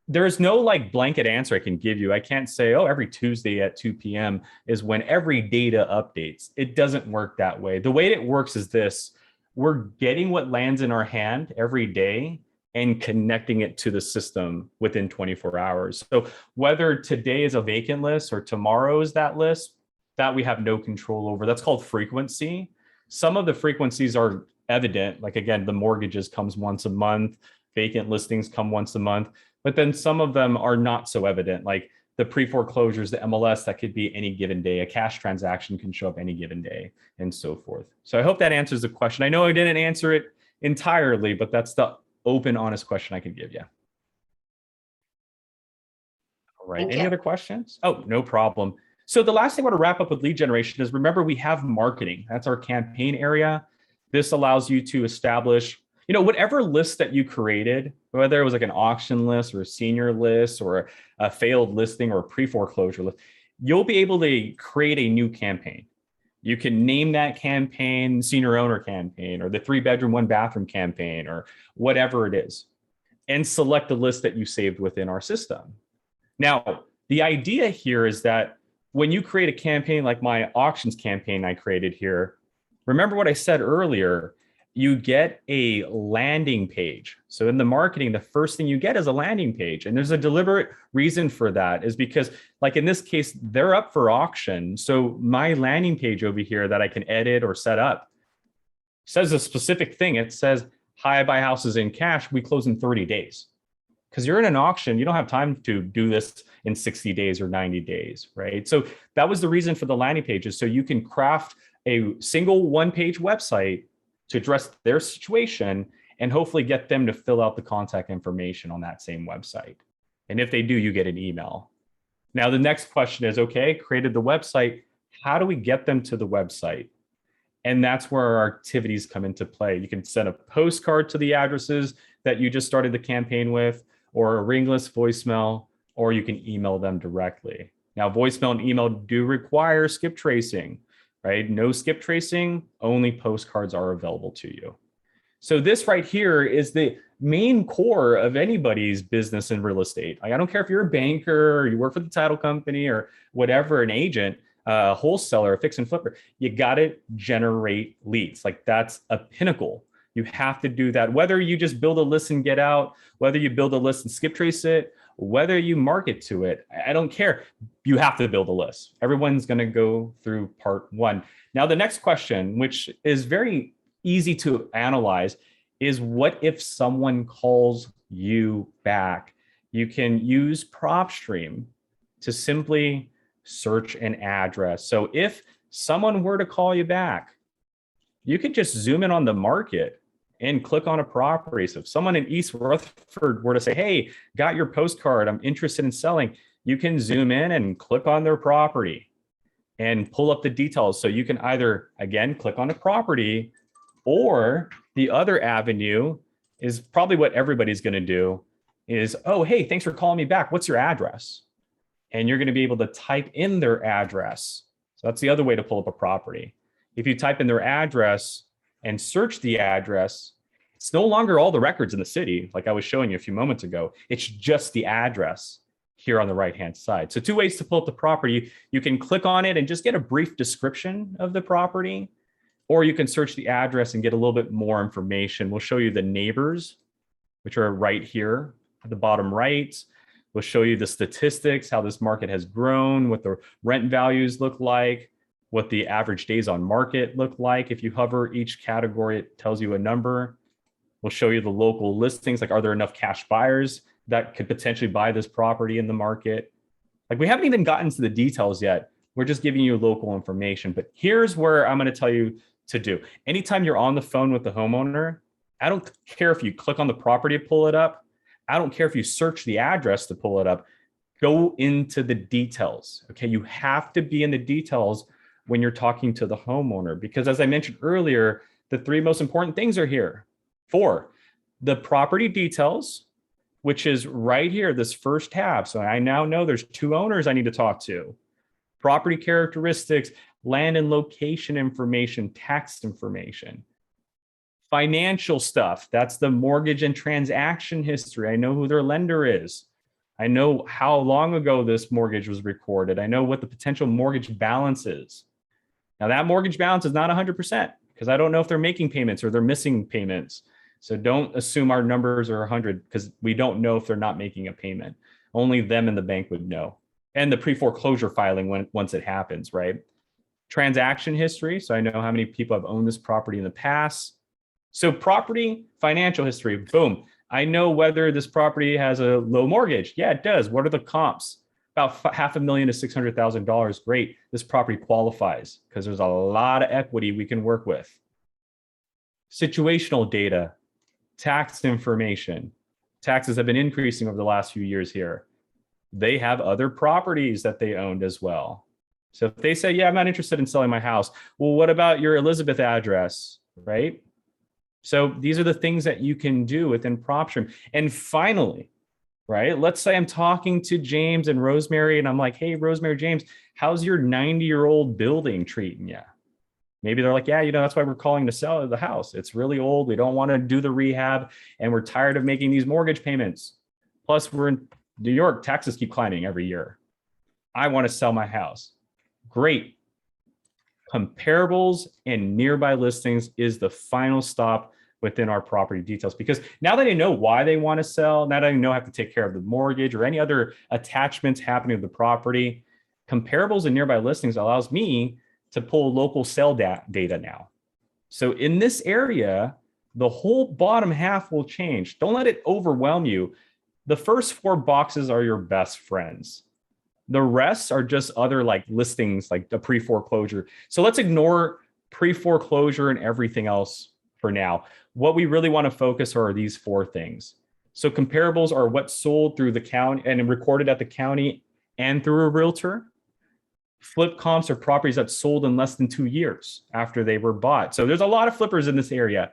there's no like blanket answer I can give you. I can't say, oh, every Tuesday at 2 p.m. is when every data updates. It doesn't work that way. The way it works is this: we're getting what lands in our hand every day and connecting it to the system within 24 hours. So whether today is a vacant list or tomorrow is that list, that we have no control over. That's called frequency. Some of the frequencies are evident, like again, the mortgages comes once a month, vacant listings come once a month, but then some of them are not so evident, like the pre-foreclosures, the MLS, that could be any given day. A cash transaction can show up any given day, and so forth. So I hope that answers the question. I know I didn't answer it entirely, but that's the open, honest question I can give you. All right, any other questions? Oh, no problem. So the last thing I want to wrap up with lead generation is, remember, we have marketing. That's our campaign area. This allows you to establish, whatever list that you created, whether it was like an auction list or a senior list or a failed listing or a pre-foreclosure list, you'll be able to create a new campaign. You can name that campaign senior owner campaign, or the 3-bedroom, 1-bathroom campaign, or whatever it is, and select the list that you saved within our system. Now, the idea here is that when you create a campaign like my auctions campaign I created here, remember what I said earlier, you get a landing page. So in the marketing, the first thing you get is a landing page. And there's a deliberate reason for that, is because, like in this case, they're up for auction. So my landing page over here that I can edit or set up says a specific thing. It says, hi, I buy houses in cash. We close in 30 days. Because you're in an auction, you don't have time to do this in 60 days or 90 days, right? So that was the reason for the landing pages. So you can craft a single one-page website to address their situation and hopefully get them to fill out the contact information on that same website. And if they do, you get an email. Now, the next question is, okay, created the website, how do we get them to the website? And that's where our activities come into play. You can send a postcard to the addresses that you just started the campaign with, or a ringless voicemail, or you can email them directly. Now, voicemail and email do require skip tracing, right? No skip tracing, only postcards are available to you. So this right here is the main core of anybody's business in real estate. Like, I don't care if you're a banker or you work for the title company or whatever, an agent, a wholesaler, a fix and flipper, you got to generate leads. Like, that's a pinnacle. You have to do that. Whether you just build a list and get out, whether you build a list and skip trace it, whether you market to it, I don't care. You have to build a list. Everyone's going to go through part one. Now, the next question, which is very easy to analyze, is what if someone calls you back? You can use PropStream to simply search an address. So if someone were to call you back, you could just zoom in on the market and click on a property. So if someone in East Rutherford were to say, hey, got your postcard, I'm interested in selling, you can zoom in and click on their property and pull up the details. So you can either, again, click on a property, or the other avenue is probably what everybody's going to do is, oh, hey, thanks for calling me back. What's your address? And you're going to be able to type in their address. So that's the other way to pull up a property. If you type in their address and search the address, it's no longer all the records in the city, like I was showing you a few moments ago. It's just the address here on the right-hand side. So two ways to pull up the property. You can click on it and just get a brief description of the property, or you can search the address and get a little bit more information. We'll show you the neighbors, which are right here at the bottom right. We'll show you the statistics, how this market has grown, what the rent values look like, what the average days on market look like. If you hover each category, it tells you a number. We'll show you the local listings. Like, are there enough cash buyers that could potentially buy this property in the market? Like, we haven't even gotten to the details yet. We're just giving you local information. But here's where I'm going to tell you to do. Anytime you're on the phone with the homeowner, I don't care if you click on the property to pull it up. I don't care if you search the address to pull it up. Go into the details. Okay. You have to be in the details when you're talking to the homeowner, because as I mentioned earlier, the three most important things are here. 4, the property details, which is right here, this first tab. So I now know there's 2 owners I need to talk to. Property characteristics, land and location information, tax information. Financial stuff, that's the mortgage and transaction history. I know who their lender is. I know how long ago this mortgage was recorded. I know what the potential mortgage balance is. Now, that mortgage balance is not 100% because I don't know if they're making payments or they're missing payments. So don't assume our numbers are 100 because we don't know if they're not making a payment. Only them and the bank would know. And the pre-foreclosure filing once it happens, right? Transaction history. So I know how many people have owned this property in the past. So property, financial history, boom. I know whether this property has a low mortgage. Yeah, it does. What are the comps? About $500,000 to $600,000. Great. This property qualifies because there's a lot of equity we can work with. Situational data, tax information. Taxes have been increasing over the last few years here. They have other properties that they owned as well. So if they say, yeah, I'm not interested in selling my house. Well, what about your Elizabeth address, right? So these are the things that you can do within PropStream. And finally, right, let's say I'm talking to James and Rosemary and I'm like, hey, Rosemary, James, how's your 90-year-old building treating you? Maybe they're like, yeah, that's why we're calling to sell the house. It's really old. We don't want to do the rehab and we're tired of making these mortgage payments. Plus, we're in New York, taxes keep climbing every year. I want to sell my house. Great. Comparables and nearby listings is the final stop within our property details, because now that I know why they want to sell, now that I know I have to take care of the mortgage or any other attachments happening to the property, comparables and nearby listings allows me to pull local sale data now. So in this area, the whole bottom half will change. Don't let it overwhelm you. The first 4 boxes are your best friends. The rest are just other like listings, like the pre-foreclosure. So let's ignore pre-foreclosure and everything else for now. What we really want to focus on are these 4 things. So comparables are what's sold through the county and recorded at the county and through a realtor. Flip comps are properties that sold in less than 2 years after they were bought. So there's a lot of flippers in this area.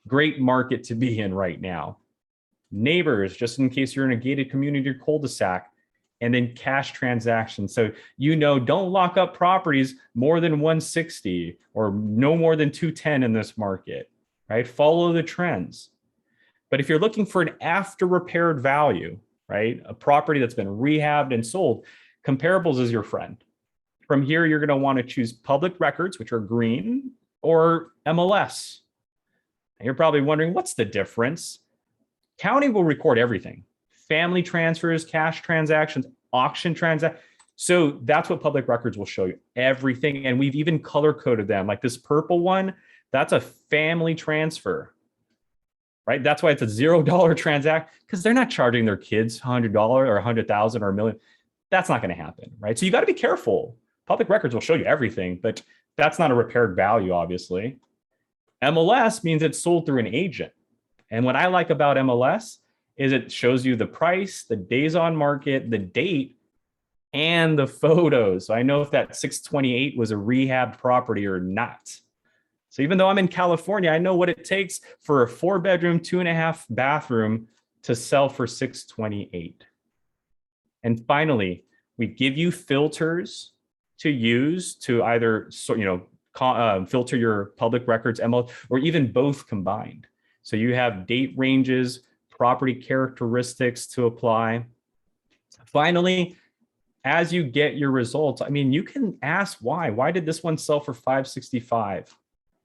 Great market to be in right now. Neighbors, just in case you're in a gated community or cul-de-sac. And then cash transactions. So, don't lock up properties more than 160 or no more than 210 in this market, right? Follow the trends. But if you're looking for an after repaired value, right? A property that's been rehabbed and sold, comparables is your friend. From here, you're going to want to choose public records, which are green, or MLS. And you're probably wondering, what's the difference? County will record everything. Family transfers, cash transactions, auction transactions. So that's what public records will show you, everything. And we've even color coded them. Like this purple one, that's a family transfer, right? That's why it's a $0 transaction, because they're not charging their kids $100 or $100,000 or $1 million. That's not going to happen, right? So you got to be careful. Public records will show you everything, but that's not a repaired value, obviously. MLS means it's sold through an agent. And what I like about MLS is it shows you the price, the days on market, the date, and the photos. So I know if that 628 was a rehabbed property or not. So even though I'm in California, I know what it takes for a 4-bedroom, 2.5 bathroom to sell for 628. And finally, we give you filters to use to either filter your public records, MLS, or even both combined. So you have date ranges, property characteristics to apply. Finally, as you get your results, you can ask why. Why did this one sell for 565?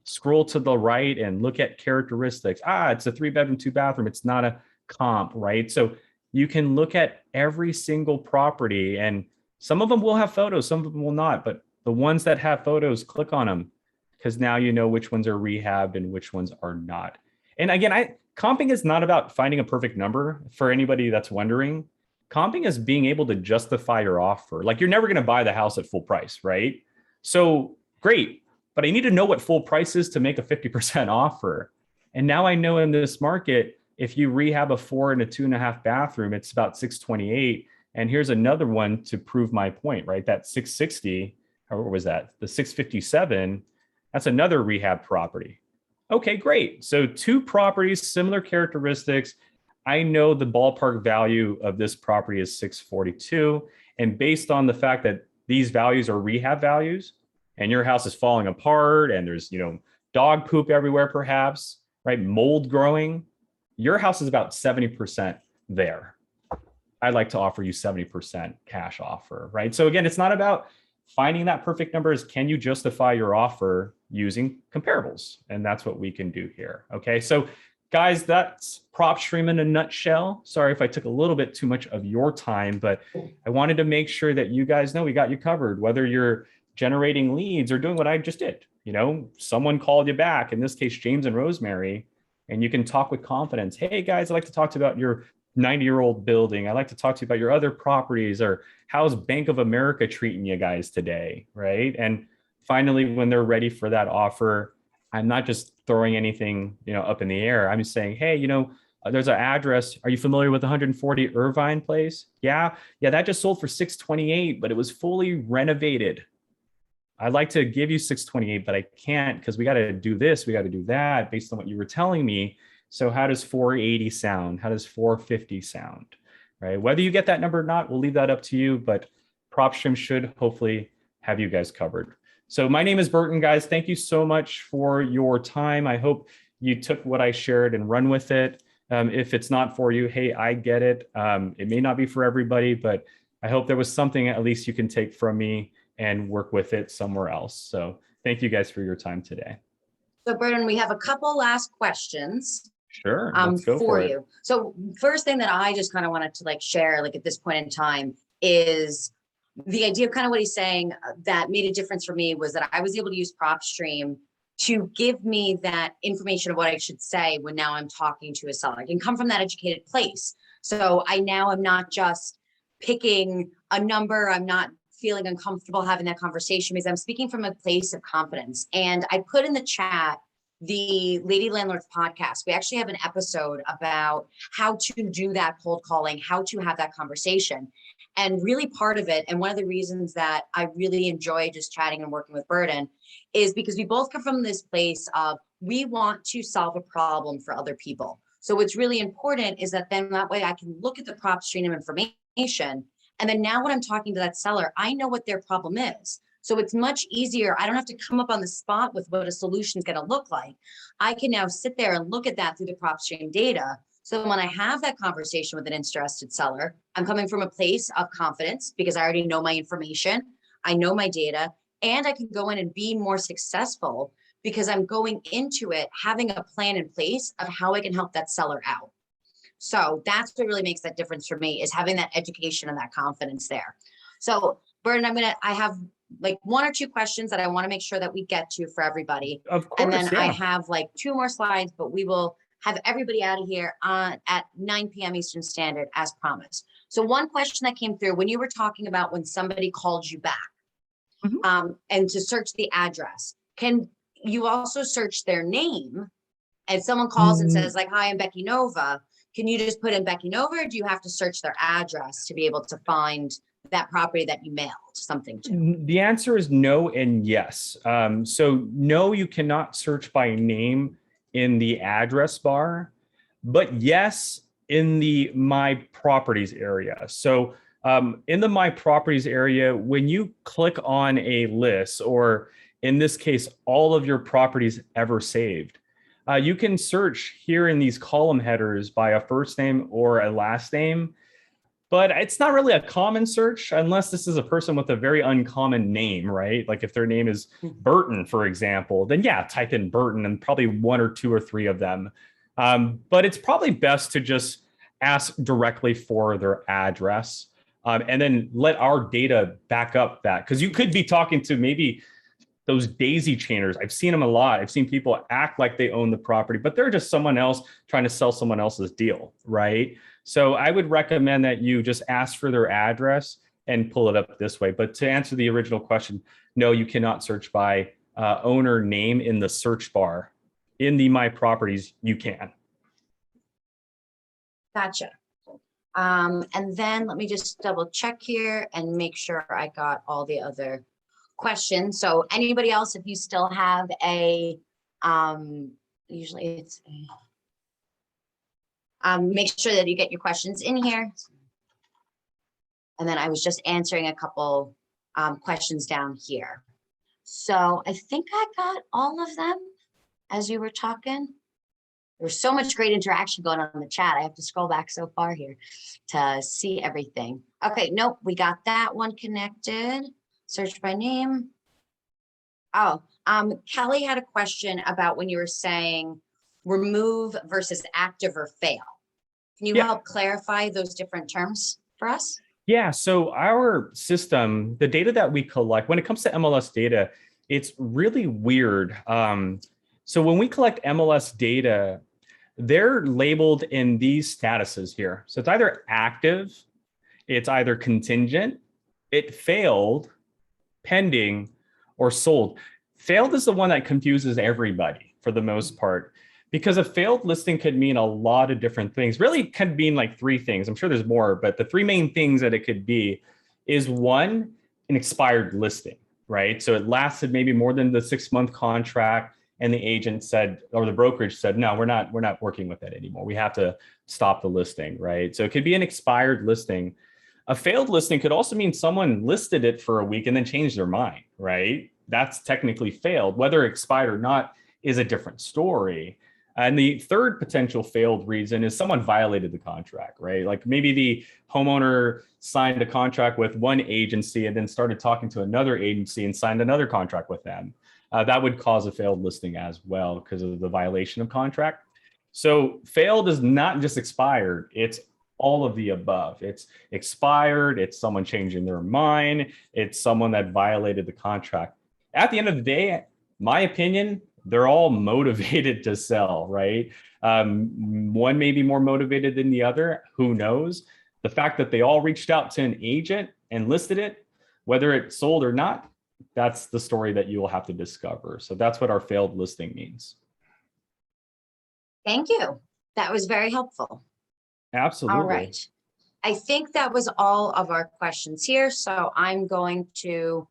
Scroll to the right and look at characteristics. It's a 3-bedroom, 2-bathroom. It's not a comp, right? So you can look at every single property, and some of them will have photos, some of them will not, but the ones that have photos, click on them, because now you know which ones are rehabbed and which ones are not. And again, comping is not about finding a perfect number for anybody that's wondering. Comping is being able to justify your offer. Like you're never going to buy the house at full price, right? So great, but I need to know what full price is to make a 50% offer. And now I know in this market, if you rehab a 4 and a 2.5 bathroom, it's about 628. And here's another one to prove my point, right? That 660, or what was that? The 657, that's another rehab property. Okay, great. So 2 properties, similar characteristics. I know the ballpark value of this property is 642. And based on the fact that these values are rehab values and your house is falling apart and there's, dog poop everywhere, perhaps, right? Mold growing, your house is about 70% there. I'd like to offer you 70% cash offer, right? So again, it's not about finding that perfect number. Is can you justify your offer using comparables? And that's what we can do here. Okay, so guys, that's PropStream in a nutshell. Sorry if I took a little bit too much of your time, but I wanted to make sure that you guys know we got you covered, whether you're generating leads or doing what I just did. Someone called you back, in this case, James and Rosemary, and you can talk with confidence. Hey guys, I'd like to talk to you about your 90-year-old building. I'd like to talk to you about your other properties, or how's Bank of America treating you guys today, right? And finally, when they're ready for that offer, I'm not just throwing anything, up in the air. I'm just saying, hey, there's an address. Are you familiar with 140 Irvine Place? Yeah, that just sold for 628, but it was fully renovated. I'd like to give you 628, but I can't because we got to do this, we got to do that based on what you were telling me. So how does 480 sound? How does 450 sound, right? Whether you get that number or not, we'll leave that up to you, but PropStream should hopefully have you guys covered. So my name is Burton, guys. Thank you so much for your time. I hope you took what I shared and run with it. If it's not for you, hey, I get it. It may not be for everybody, but I hope there was something at least you can take from me and work with it somewhere else. So thank you guys for your time today. So Burton, we have a couple last questions. Sure, let's go for you. So first thing that I just kind of wanted to share at this point in time is the idea of kind of what he's saying that made a difference for me was that I was able to use PropStream to give me that information of what I should say when now I'm talking to a seller. I can come from that educated place. So I now am not just picking a number. I'm not feeling uncomfortable having that conversation because I'm speaking from a place of confidence. And I put in the chat the Lady Landlords podcast. We actually have an episode about how to do that cold calling, how to have that conversation. And really part of it, and one of the reasons that I really enjoy just chatting and working with Burton is because we both come from this place of we want to solve a problem for other people. So what's really important is that then that way I can look at the PropStream information. And then now when I'm talking to that seller, I know what their problem is. So it's much easier. I don't have to come up on the spot with what a solution is going to look like. I can now sit there and look at that through the PropStream data. So when I have that conversation with an interested seller, I'm coming from a place of confidence because I already know my information, I know my data, and I can go in and be more successful because I'm going into it having a plan in place of how I can help that seller out. So that's what really makes that difference for me is having that education and that confidence there. So Burton, I have 1 or 2 questions that I want to make sure that we get to for everybody. Of course, and then yeah. I have 2 more slides, but we will have everybody out of here at 9 p.m. Eastern Standard as promised. So one question that came through when you were talking about when somebody called you back and to search the address, can you also search their name? And someone calls and says hi, I'm Becky Nova. Can you just put in Becky Nova, or do you have to search their address to be able to find that property that you mailed something to? The answer is no and yes. So no, you cannot search by name in the address bar, but yes, in the My Properties area. So in the My Properties area, when you click on a list, or in this case, all of your properties ever saved, you can search here in these column headers by a first name or a last name, but it's not really a common search unless this is a person with a very uncommon name, right? Like if their name is Burton, for example, then yeah, type in Burton and probably 1 or 2 or 3 of them. But it's probably best to just ask directly for their address and then let our data back up that, because you could be talking to maybe those daisy chainers. I've seen them a lot. I've seen people act like they own the property, but they're just someone else trying to sell someone else's deal, right? So I would recommend that you just ask for their address and pull it up this way. But to answer the original question, no, you cannot search by owner name in the search bar. In the My Properties, you can. Gotcha. And then let me just double check here and make sure I got all the other questions. So anybody else, if you still have a, usually it's, make sure that you get your questions in here. And then I was just answering a couple questions down here. So I think I got all of them as you were talking. There's so much great interaction going on in the chat. I have to scroll back so far here to see everything. Okay, nope, we got that one connected. Search by name. Oh, Kelly had a question about when you were saying remove versus active or fail. Can you help clarify those different terms for us? Yeah, so our system, the data that we collect, when it comes to MLS data, it's really weird. So when we collect MLS data, they're labeled in these statuses here. So it's either active, it's either contingent, it failed, pending, or sold. Failed is the one that confuses everybody for the most part, because a failed listing could mean a lot of different things. Really could mean like three things. I'm sure there's more, but the three main things that it could be is one, an expired listing, right? So it lasted maybe more than the 6-month contract, and the agent said, or the brokerage said, no, we're not working with that anymore. We have to stop the listing, right? So it could be an expired listing. A failed listing could also mean someone listed it for a week and then changed their mind, right? That's technically failed. Whether expired or not is a different story. And the third potential failed reason is someone violated the contract, right? Like maybe the homeowner signed a contract with one agency and then started talking to another agency and signed another contract with them. That would cause a failed listing as well because of the violation of contract. So failed is not just expired, it's all of the above. It's expired, it's someone changing their mind, it's someone that violated the contract. At the end of the day, my opinion, they're all motivated to sell, right? One may be more motivated than the other, who knows? The fact that they all reached out to an agent and listed it, whether it sold or not, that's the story that you will have to discover. So that's what our failed listing means. Thank you. That was very helpful. Absolutely. All right. I think that was all of our questions here. So I'm going to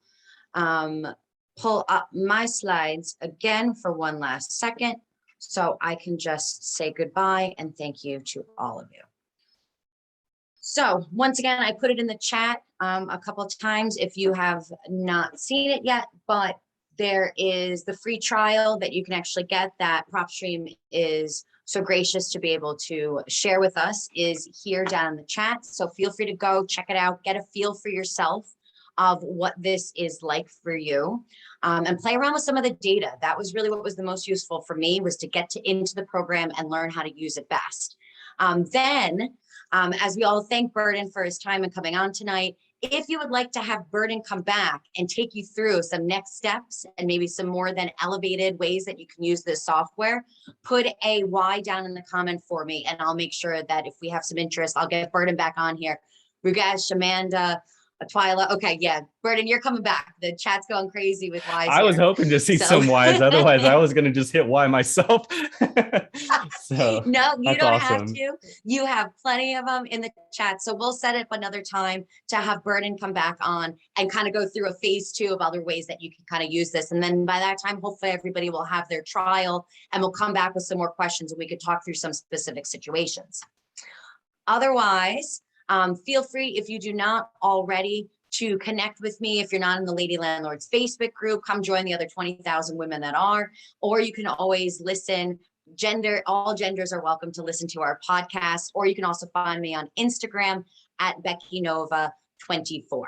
pull up my slides again for one last second so I can just say goodbye and thank you to all of you. So once again, I put it in the chat a couple of times if you have not seen it yet, but there is the free trial that you can actually get that PropStream is so gracious to be able to share with us is here down in the chat. So feel free to go check it out, get a feel for yourself of what this is like for you, and play around with some of the data. That was really what was the most useful for me, was to get into the program and learn how to use it best. As we all thank Burton for his time and coming on tonight, if you would like to have Burton come back and take you through some next steps and maybe some more than elevated ways that you can use this software, put a Y down in the comment for me, and I'll make sure that if we have some interest, I'll get Burton back on here. Rugesh, Amanda, Twyla. Okay, yeah, Burton, you're coming back. The chat's going crazy with Ys. I was hoping to see some Ys. Otherwise, I was going to just hit Y myself. So no, you don't awesome. have to. You have plenty of them in the chat. So we'll set up another time to have Burton come back on and kind of go through a phase 2 of other ways that you can kind of use this. And then by that time, hopefully everybody will have their trial and we'll come back with some more questions and we could talk through some specific situations. Otherwise, feel free, if you do not already, to connect with me. If you're not in the Lady Landlords Facebook group, come join the other 20,000 women that are, or you can always listen. All genders are welcome to listen to our podcast, or you can also find me on Instagram at BeckyNova24.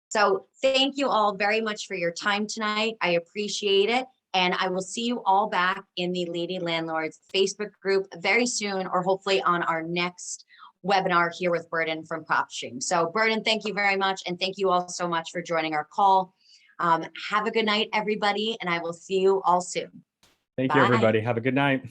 So thank you all very much for your time tonight. I appreciate it. And I will see you all back in the Lady Landlords Facebook group very soon, or hopefully on our next webinar here with Burton from PropStream. So Burton, thank you very much. And thank you all so much for joining our call. Have a good night, everybody, and I will see you all soon. Thank you, Bye. everybody. Have a good night.